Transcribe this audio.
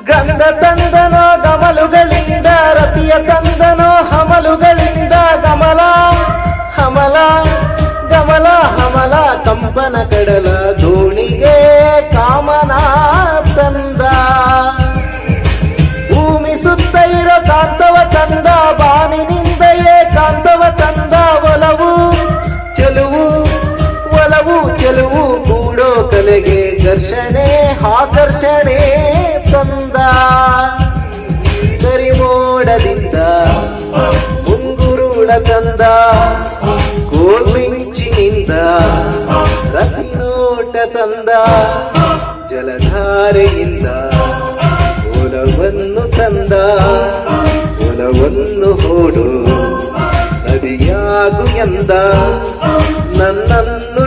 ಗಂಧ ತಂದನೋ ಗಮಲುಗಳಿಂದ ರತಿಯ ತಂದನೋ ಹಮಲುಗಳಿಂದ ಗಮಲ ಹಮಲ ಗಮಲ ಹಮಲ ಕಂಪನ ಕಡಲ ದೋಣಿಗೆ ಕಾಮನ ತಂದ ಭೂಮಿ ಸುತ್ತ ಇರೋ ಕಾಂತವ ತಂದ ಬಾನಿನಿಂದಯೇ ಕಾಂತವ ತಂದ ಒಲವು ಚೆಲುವು ಒಲವು ಚೆಲುವು ಕೂಡೋ ಕಲೆಗೆ ಘರ್ಷಣೆ ಆಕರ್ಷಣೆ ತಂದ ಕರಿಮೋಡದಿಂದ ಮುಂಗುರುಳ ತಂದ ಕೋಲ್ಮಿಂಚಿನಿಂದ ರತಿನೋಟ ತಂದ ಜಲಧಾರೆಯಿಂದ ಒಲವನ್ನು ತಂದ ಒಲವನ್ನು ಹೂಡು ನದಿಯಾಗು ಎಂದ ನನ್ನನ್ನು